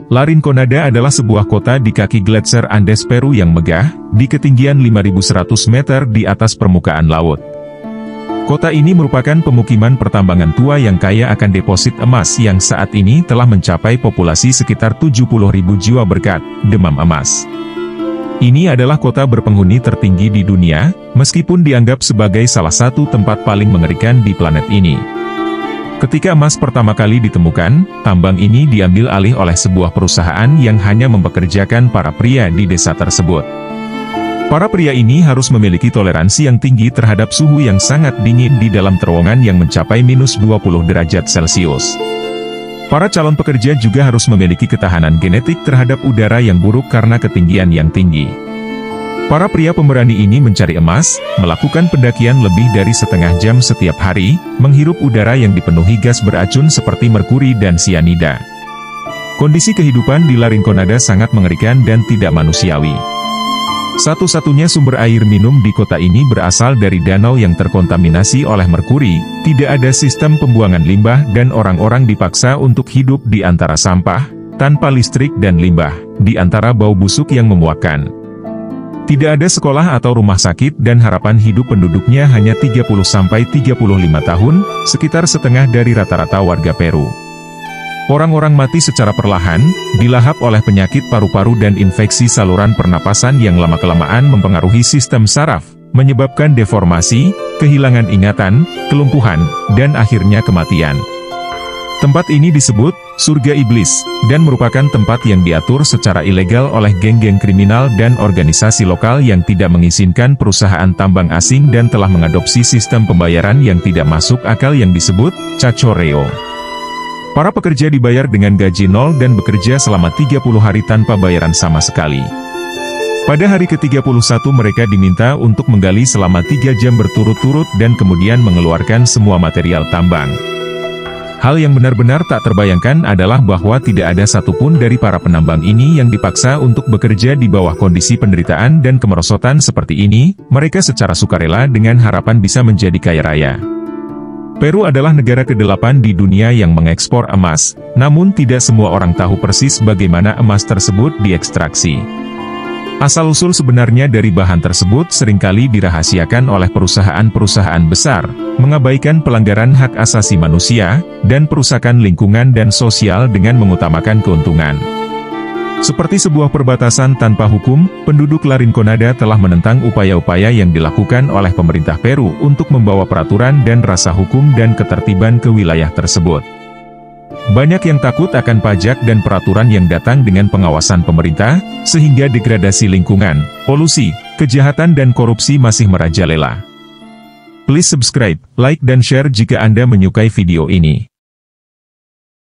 La Rinconada adalah sebuah kota di kaki Gletser Andes Peru yang megah, di ketinggian 5.100 meter di atas permukaan laut. Kota ini merupakan pemukiman pertambangan tua yang kaya akan deposit emas yang saat ini telah mencapai populasi sekitar 70.000 jiwa berkat demam emas. Ini adalah kota berpenghuni tertinggi di dunia, meskipun dianggap sebagai salah satu tempat paling mengerikan di planet ini. Ketika emas pertama kali ditemukan, tambang ini diambil alih oleh sebuah perusahaan yang hanya mempekerjakan para pria di desa tersebut. Para pria ini harus memiliki toleransi yang tinggi terhadap suhu yang sangat dingin di dalam terowongan yang mencapai minus 20 derajat Celcius. Para calon pekerja juga harus memiliki ketahanan genetik terhadap udara yang buruk karena ketinggian yang tinggi. Para pria pemberani ini mencari emas, melakukan pendakian lebih dari setengah jam setiap hari, menghirup udara yang dipenuhi gas beracun seperti merkuri dan sianida. Kondisi kehidupan di La Rinconada sangat mengerikan dan tidak manusiawi. Satu-satunya sumber air minum di kota ini berasal dari danau yang terkontaminasi oleh merkuri, tidak ada sistem pembuangan limbah dan orang-orang dipaksa untuk hidup di antara sampah, tanpa listrik dan limbah, di antara bau busuk yang memuakkan. Tidak ada sekolah atau rumah sakit dan harapan hidup penduduknya hanya 30-35 tahun, sekitar setengah dari rata-rata warga Peru. Orang-orang mati secara perlahan, dilahap oleh penyakit paru-paru dan infeksi saluran pernapasan yang lama-kelamaan mempengaruhi sistem saraf, menyebabkan deformasi, kehilangan ingatan, kelumpuhan, dan akhirnya kematian. Tempat ini disebut surga iblis, dan merupakan tempat yang diatur secara ilegal oleh geng-geng kriminal dan organisasi lokal yang tidak mengizinkan perusahaan tambang asing dan telah mengadopsi sistem pembayaran yang tidak masuk akal yang disebut chachoreo. Para pekerja dibayar dengan gaji nol dan bekerja selama 30 hari tanpa bayaran sama sekali. Pada hari ke-31 mereka diminta untuk menggali selama 3 jam berturut-turut dan kemudian mengeluarkan semua material tambang. Hal yang benar-benar tak terbayangkan adalah bahwa tidak ada satupun dari para penambang ini yang dipaksa untuk bekerja di bawah kondisi penderitaan dan kemerosotan seperti ini, mereka secara sukarela dengan harapan bisa menjadi kaya raya. Peru adalah negara ke-8 di dunia yang mengekspor emas, namun tidak semua orang tahu persis bagaimana emas tersebut diekstraksi. Asal-usul sebenarnya dari bahan tersebut seringkali dirahasiakan oleh perusahaan-perusahaan besar, mengabaikan pelanggaran hak asasi manusia, dan perusakan lingkungan dan sosial dengan mengutamakan keuntungan. Seperti sebuah perbatasan tanpa hukum, penduduk La Rinconada telah menentang upaya-upaya yang dilakukan oleh pemerintah Peru untuk membawa peraturan dan rasa hukum dan ketertiban ke wilayah tersebut. Banyak yang takut akan pajak dan peraturan yang datang dengan pengawasan pemerintah, sehingga degradasi lingkungan, polusi, kejahatan dan korupsi masih merajalela. Please subscribe, like dan share jika Anda menyukai video ini.